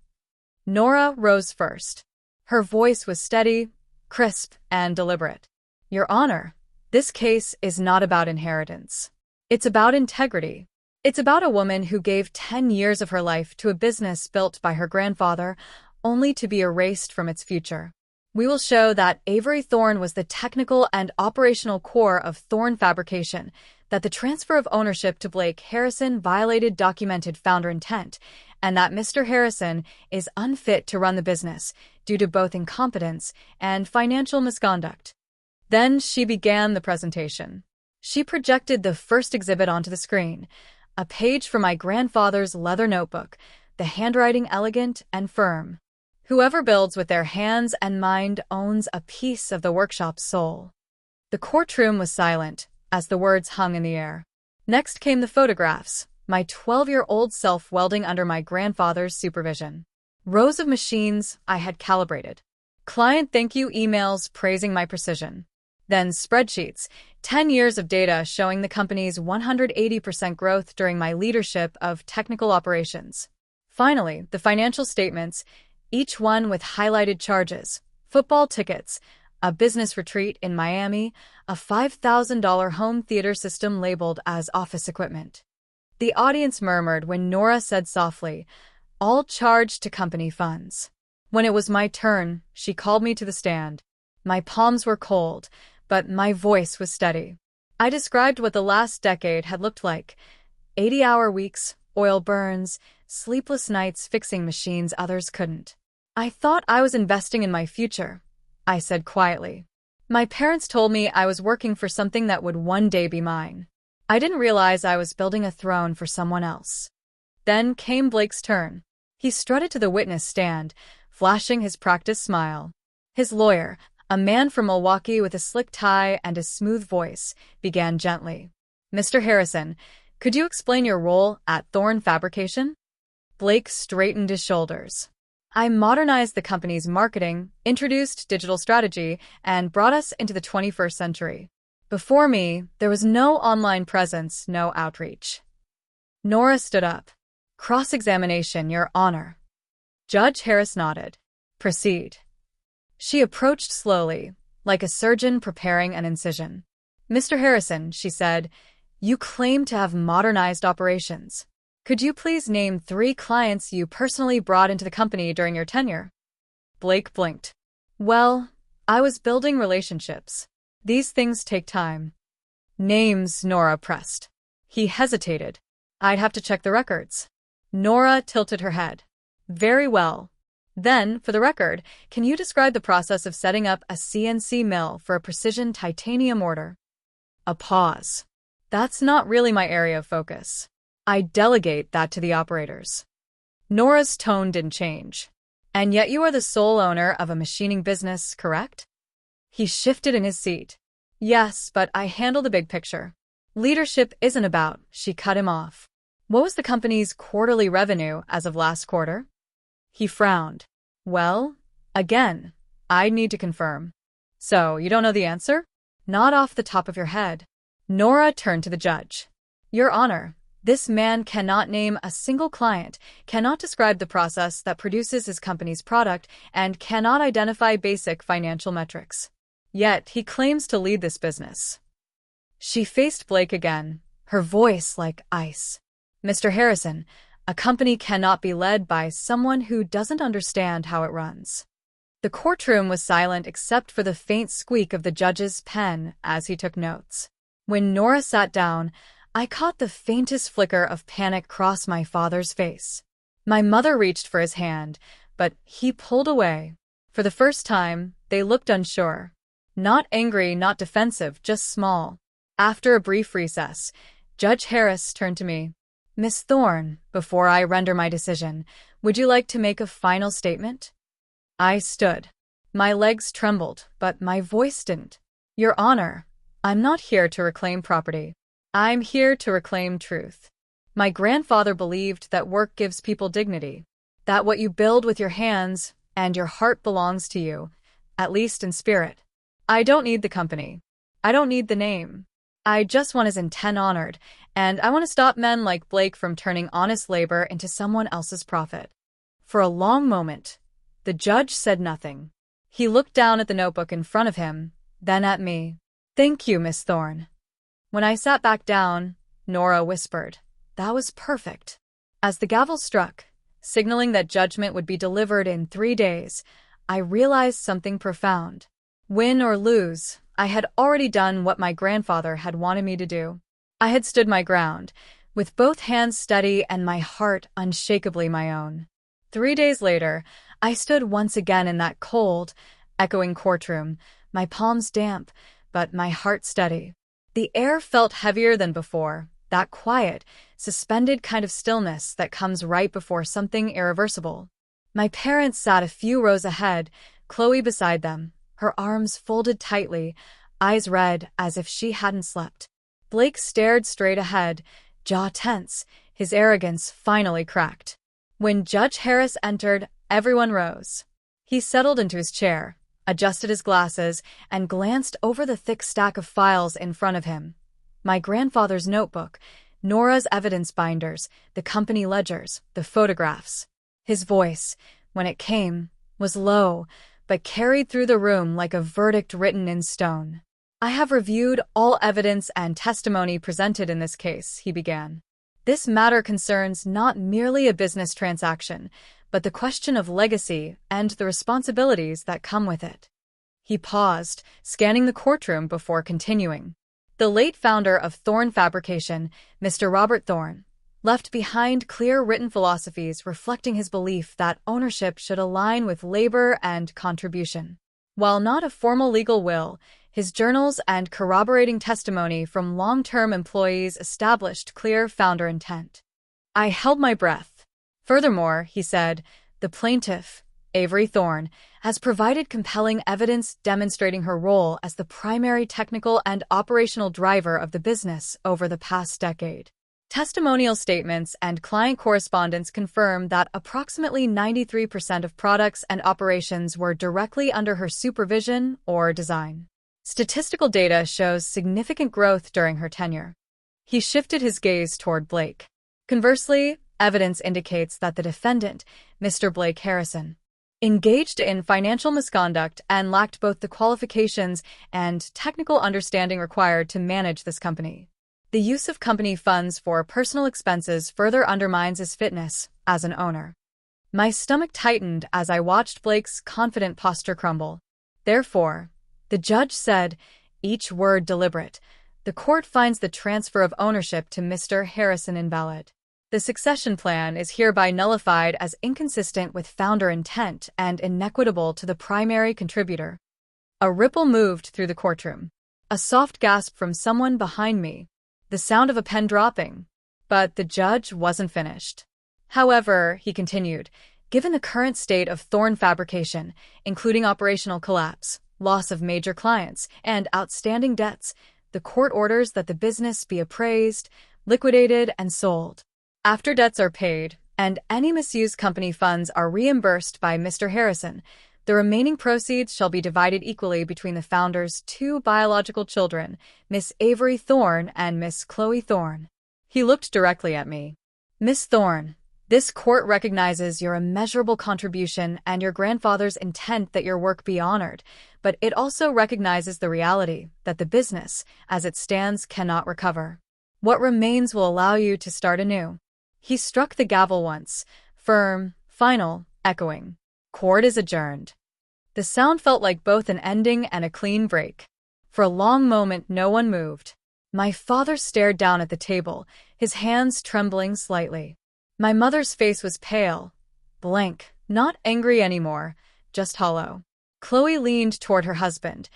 Nora rose first. Her voice was steady, crisp, and deliberate. "Your Honor, this case is not about inheritance. It's about integrity. It's about a woman who gave 10 years of her life to a business built by her grandfather, only to be erased from its future. We will show that Avery Thorne was the technical and operational core of Thorne Fabrication, that the transfer of ownership to Blake Harrison violated documented founder intent, and that Mr. Harrison is unfit to run the business due to both incompetence and financial misconduct." Then she began the presentation. She projected the first exhibit onto the screen, a page from my grandfather's leather notebook, the handwriting elegant and firm. "Whoever builds with their hands and mind owns a piece of the workshop's soul." The courtroom was silent as the words hung in the air. Next came the photographs, my 12-year-old self welding under my grandfather's supervision. Rows of machines I had calibrated. Client thank you emails praising my precision. Then spreadsheets, 10 years of data showing the company's 180% growth during my leadership of technical operations. Finally, the financial statements, each one with highlighted charges, football tickets, a business retreat in Miami, a $5,000 home theater system labeled as office equipment. The audience murmured when Nora said softly, "All charged to company funds." When it was my turn, she called me to the stand. My palms were cold, but my voice was steady. I described what the last decade had looked like: 80-hour weeks, oil burns, sleepless nights fixing machines others couldn't. "I thought I was investing in my future," I said quietly. "My parents told me I was working for something that would one day be mine. I didn't realize I was building a throne for someone else." Then came Blake's turn. He strutted to the witness stand, flashing his practiced smile. His lawyer, a man from Milwaukee with a slick tie and a smooth voice, began gently. "Mr. Harrison, could you explain your role at Thorne Fabrication?" Blake straightened his shoulders. "I modernized the company's marketing, introduced digital strategy, and brought us into the 21st century. Before me, there was no online presence, no outreach. Nora stood up. Cross-examination, Your Honor. Judge Harris nodded. Proceed. She approached slowly, like a surgeon preparing an incision. Mr. Harrison, she said, you claim to have modernized operations. Could you please name 3 clients you personally brought into the company during your tenure? Blake blinked. Well, I was building relationships. These things take time. Names, Nora pressed. He hesitated. I'd have to check the records. Nora tilted her head. Very well. Then, for the record, can you describe the process of setting up a CNC mill for a precision titanium order? A pause. That's not really my area of focus. I delegate that to the operators. Nora's tone didn't change. And yet you are the sole owner of a machining business, correct? He shifted in his seat. Yes, but I handle the big picture. Leadership isn't about, she cut him off. What was the company's quarterly revenue as of last quarter? He frowned. Well, again, I'd need to confirm. So, you don't know the answer? Not off the top of your head. Nora turned to the judge. Your Honor, this man cannot name a single client, cannot describe the process that produces his company's product, and cannot identify basic financial metrics. Yet, he claims to lead this business. She faced Blake again, her voice like ice. Mr. Harrison, a company cannot be led by someone who doesn't understand how it runs. The courtroom was silent except for the faint squeak of the judge's pen as he took notes. When Nora sat down, I caught the faintest flicker of panic cross my father's face. My mother reached for his hand, but he pulled away. For the first time, they looked unsure. Not angry, not defensive, just small. After a brief recess, Judge Harris turned to me. Miss Thorne, before I render my decision, would you like to make a final statement? I stood. My legs trembled, but my voice didn't. Your Honor, I'm not here to reclaim property. I'm here to reclaim truth. My grandfather believed that work gives people dignity, that what you build with your hands and your heart belongs to you, at least in spirit. I don't need the company. I don't need the name. I just want his intent honored, and I want to stop men like Blake from turning honest labor into someone else's profit. For a long moment, the judge said nothing. He looked down at the notebook in front of him, then at me. Thank you, Miss Thorne. When I sat back down, Nora whispered, That was perfect. As the gavel struck, signaling that judgment would be delivered in 3 days, I realized something profound. Win or lose, I had already done what my grandfather had wanted me to do. I had stood my ground, with both hands steady and my heart unshakably my own. 3 days later, I stood once again in that cold, echoing courtroom, my palms damp, but my heart steady. The air felt heavier than before, that quiet, suspended kind of stillness that comes right before something irreversible. My parents sat a few rows ahead, Chloe beside them, her arms folded tightly, eyes red as if she hadn't slept. Blake stared straight ahead, jaw tense, his arrogance finally cracked. When Judge Harris entered, everyone rose. He settled into his chair, adjusted his glasses, and glanced over the thick stack of files in front of him. My grandfather's notebook, Nora's evidence binders, the company ledgers, the photographs. His voice, when it came, was low, but carried through the room like a verdict written in stone. I have reviewed all evidence and testimony presented in this case, he began. This matter concerns not merely a business transaction, but the question of legacy and the responsibilities that come with it. He paused, scanning the courtroom before continuing. The late founder of Thorne Fabrication, Mr. Robert Thorne, left behind clear written philosophies reflecting his belief that ownership should align with labor and contribution. While not a formal legal will, his journals and corroborating testimony from long-term employees established clear founder intent. I held my breath. Furthermore, he said, the plaintiff, Avery Thorne, has provided compelling evidence demonstrating her role as the primary technical and operational driver of the business over the past decade. Testimonial statements and client correspondence confirm that approximately 93% of products and operations were directly under her supervision or design. Statistical data shows significant growth during her tenure. He shifted his gaze toward Blake. Conversely, evidence indicates that the defendant, Mr. Blake Harrison, engaged in financial misconduct and lacked both the qualifications and technical understanding required to manage this company. The use of company funds for personal expenses further undermines his fitness as an owner. My stomach tightened as I watched Blake's confident posture crumble. Therefore, the judge said, each word deliberate, the court finds the transfer of ownership to Mr. Harrison invalid. The succession plan is hereby nullified as inconsistent with founder intent and inequitable to the primary contributor. A ripple moved through the courtroom. A soft gasp from someone behind me. The sound of a pen dropping. But the judge wasn't finished. However, he continued, given the current state of Thorn fabrication, including operational collapse, loss of major clients, and outstanding debts, the court orders that the business be appraised, liquidated, and sold. After debts are paid, and any misused company funds are reimbursed by Mr. Harrison, the remaining proceeds shall be divided equally between the founder's two biological children, Miss Avery Thorn and Miss Chloe Thorn. He looked directly at me. Miss Thorn, this court recognizes your immeasurable contribution and your grandfather's intent that your work be honored, but it also recognizes the reality that the business, as it stands, cannot recover. What remains will allow you to start anew. He struck the gavel once, firm, final, echoing. Court is adjourned. The sound felt like both an ending and a clean break. For a long moment, no one moved. My father stared down at the table, his hands trembling slightly. My mother's face was pale, blank, not angry anymore, just hollow. Chloe leaned toward her husband,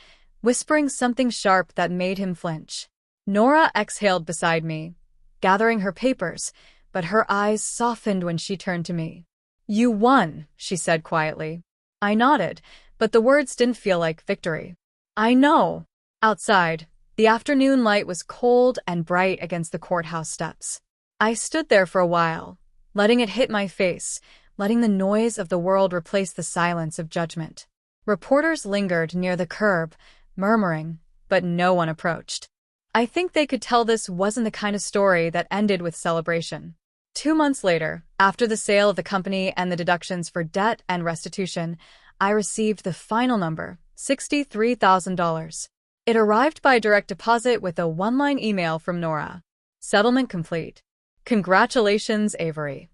whispering something sharp that made him flinch. Nora exhaled beside me, gathering her papers, but her eyes softened when she turned to me. You won, she said quietly. I nodded, but the words didn't feel like victory. I know. Outside, the afternoon light was cold and bright against the courthouse steps. I stood there for a while, letting it hit my face, letting the noise of the world replace the silence of judgment. Reporters lingered near the curb, murmuring, but no one approached. I think they could tell this wasn't the kind of story that ended with celebration. 2 months later, after the sale of the company and the deductions for debt and restitution, I received the final number, $63,000. It arrived by direct deposit with a one-line email from Nora. Settlement complete. Congratulations, Avery.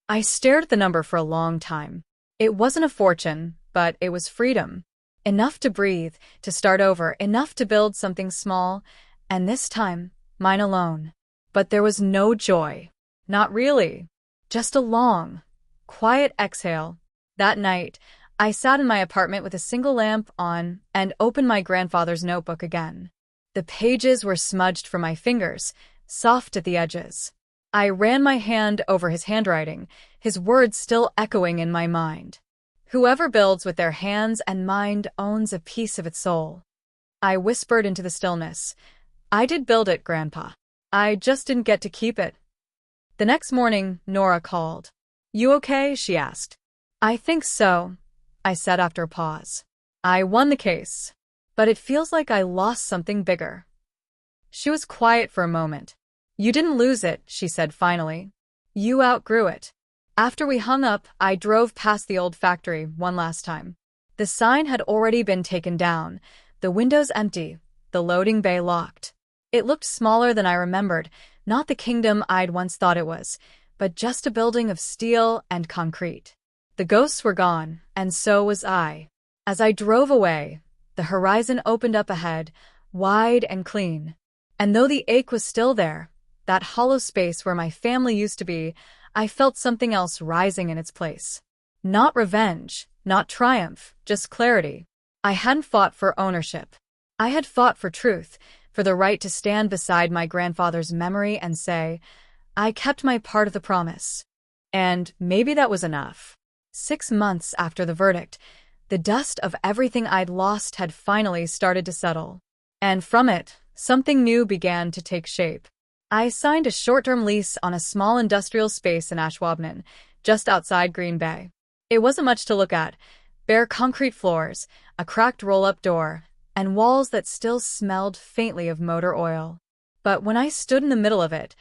I stared at the number for a long time. It wasn't a fortune, but it was freedom. Enough to breathe, to start over, enough to build something small, and this time, mine alone. But there was no joy. Not really. Just a long, quiet exhale. That night, I sat in my apartment with a single lamp on and opened my grandfather's notebook again. The pages were smudged from my fingers, soft at the edges. I ran my hand over his handwriting, his words still echoing in my mind. Whoever builds with their hands and mind owns a piece of its soul. I whispered into the stillness. I did build it, Grandpa. I just didn't get to keep it. The next morning, Nora called. You okay? She asked. I think so, I said after a pause. I won the case, but it feels like I lost something bigger. She was quiet for a moment. You didn't lose it, she said finally. You outgrew it. After we hung up, I drove past the old factory one last time. The sign had already been taken down, the windows empty, the loading bay locked. It looked smaller than I remembered, not the kingdom I'd once thought it was, but just a building of steel and concrete. The ghosts were gone, and so was I. As I drove away, the horizon opened up ahead, wide and clean. And though the ache was still there, that hollow space where my family used to be, I felt something else rising in its place. Not revenge, not triumph, just clarity. I hadn't fought for ownership. I had fought for truth, for the right to stand beside my grandfather's memory and say, I kept my part of the promise. And maybe that was enough. 6 months after the verdict, the dust of everything I'd lost had finally started to settle. And from it, something new began to take shape. I signed a short-term lease on a small industrial space in Ashwaubenon, just outside Green Bay. It wasn't much to look at. Bare concrete floors, a cracked roll-up door, and walls that still smelled faintly of motor oil. But when I stood in the middle of it,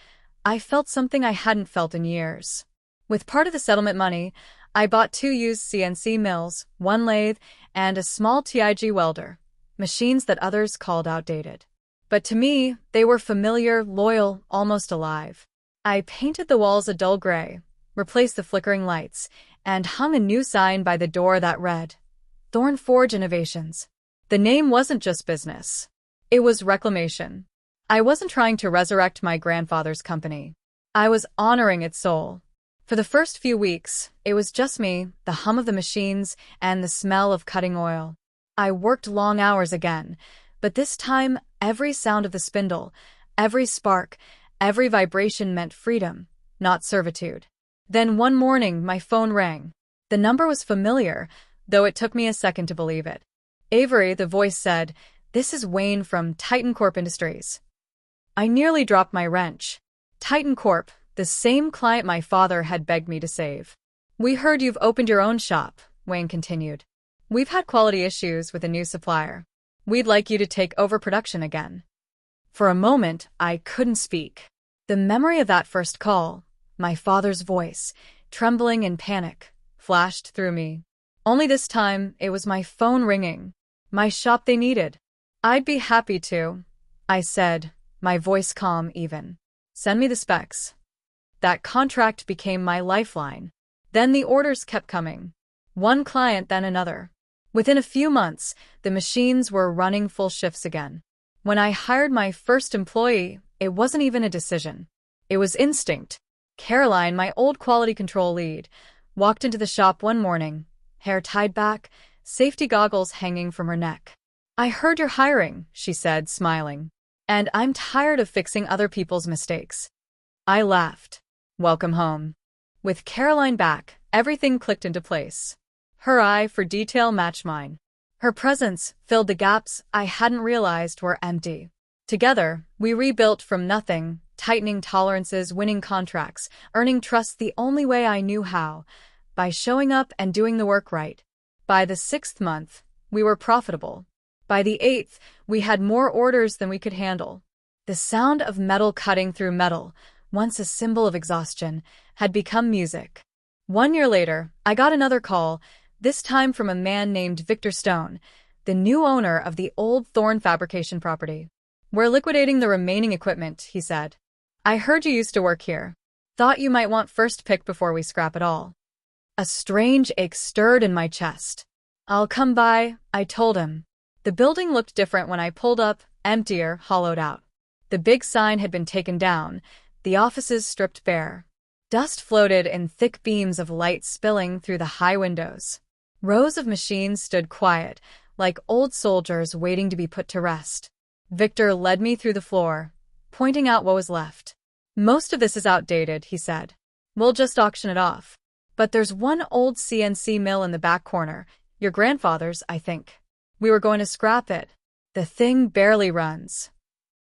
I felt something I hadn't felt in years. With part of the settlement money, I bought 2 used CNC mills, 1 lathe, and a small TIG welder, machines that others called outdated. But to me, they were familiar, loyal, almost alive. I painted the walls a dull gray, replaced the flickering lights, and hung a new sign by the door that read, Thorn Forge Innovations. The name wasn't just business. It was reclamation. I wasn't trying to resurrect my grandfather's company. I was honoring its soul. For the first few weeks, it was just me, the hum of the machines, and the smell of cutting oil. I worked long hours again, but this time, every sound of the spindle, every spark, every vibration meant freedom, not servitude. Then one morning, my phone rang. The number was familiar, though it took me a second to believe it. Avery, the voice said, "This is Wayne from Titan Corp Industries." I nearly dropped my wrench. Titan Corp, the same client my father had begged me to save. "We heard you've opened your own shop," Wayne continued. "We've had quality issues with a new supplier. We'd like you to take over production again." For a moment, I couldn't speak. The memory of that first call, my father's voice, trembling in panic, flashed through me. Only this time, it was my phone ringing. My shop they needed. "I'd be happy to," I said, my voice calm even. "Send me the specs." That contract became my lifeline. Then the orders kept coming. One client, then another. Within a few months, the machines were running full shifts again. When I hired my first employee, it wasn't even a decision. It was instinct. Caroline, my old quality control lead, walked into the shop one morning, hair tied back, safety goggles hanging from her neck. "I heard you're hiring," she said, smiling. "And I'm tired of fixing other people's mistakes." I laughed. Welcome home. With Caroline back, everything clicked into place. Her eye for detail matched mine. Her presence filled the gaps I hadn't realized were empty. Together, we rebuilt from nothing, tightening tolerances, winning contracts, earning trust the only way I knew how, by showing up and doing the work right. By the 6th month, we were profitable. By the 8th, we had more orders than we could handle. The sound of metal cutting through metal, once a symbol of exhaustion, had become music. 1 year later, I got another call, this time from a man named Victor Stone, the new owner of the old Thorn fabrication property. "We're liquidating the remaining equipment," he said. "I heard you used to work here. Thought you might want first pick before we scrap it all." A strange ache stirred in my chest. "I'll come by," I told him. The building looked different when I pulled up, emptier, hollowed out. The big sign had been taken down, the offices stripped bare. Dust floated in thick beams of light spilling through the high windows. Rows of machines stood quiet, like old soldiers waiting to be put to rest. Victor led me through the floor, pointing out what was left. "Most of this is outdated," he said. "We'll just auction it off. But there's one old CNC mill in the back corner, your grandfather's, I think. We were going to scrap it. The thing barely runs."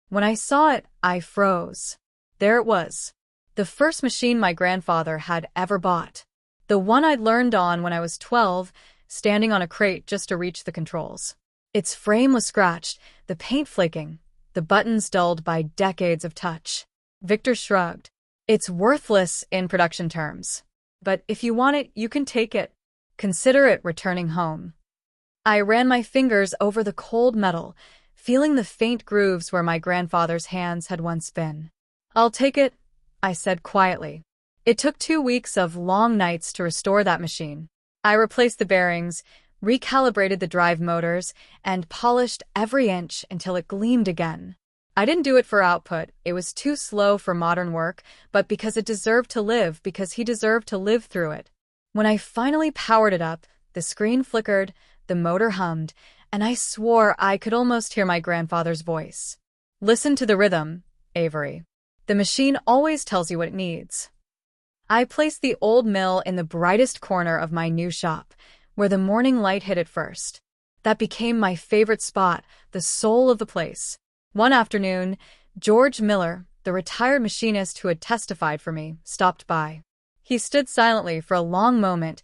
When I saw it, I froze. There it was. The first machine my grandfather had ever bought. The one I'd learned on when I was 12, standing on a crate just to reach the controls. Its frame was scratched, the paint flaking, the buttons dulled by decades of touch. Victor shrugged. "It's worthless in production terms. But if you want it, you can take it. Consider it returning home." I ran my fingers over the cold metal, feeling the faint grooves where my grandfather's hands had once been. "I'll take it," I said quietly. It took 2 weeks of long nights to restore that machine. I replaced the bearings, recalibrated the drive motors, and polished every inch until it gleamed again. I didn't do it for output, it was too slow for modern work, but because it deserved to live, because he deserved to live through it. When I finally powered it up, the screen flickered, the motor hummed, and I swore I could almost hear my grandfather's voice. "Listen to the rhythm, Avery. The machine always tells you what it needs." I placed the old mill in the brightest corner of my new shop, where the morning light hit it first. That became my favorite spot, the soul of the place. One afternoon, George Miller, the retired machinist who had testified for me, stopped by. He stood silently for a long moment,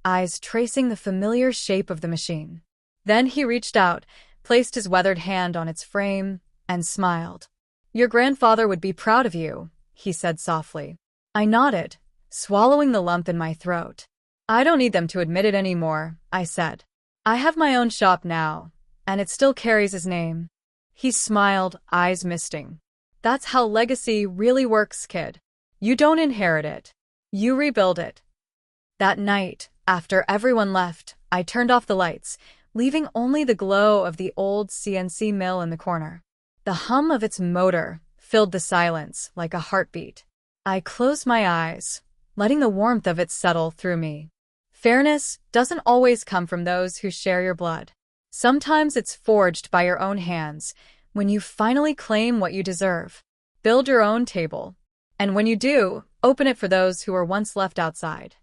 eyes tracing the familiar shape of the machine. Then he reached out, placed his weathered hand on its frame, and smiled. "Your grandfather would be proud of you," he said softly. I nodded, swallowing the lump in my throat. "I don't need them to admit it anymore," I said. "I have my own shop now, and it still carries his name." He smiled, eyes misting. "That's how legacy really works, kid. You don't inherit it. You rebuild it." That night, after everyone left, I turned off the lights, leaving only the glow of the old CNC mill in the corner. The hum of its motor filled the silence like a heartbeat. I closed my eyes, letting the warmth of it settle through me. Fairness doesn't always come from those who share your blood. Sometimes it's forged by your own hands, when you finally claim what you deserve. Build your own table. And when you do, open it for those who were once left outside.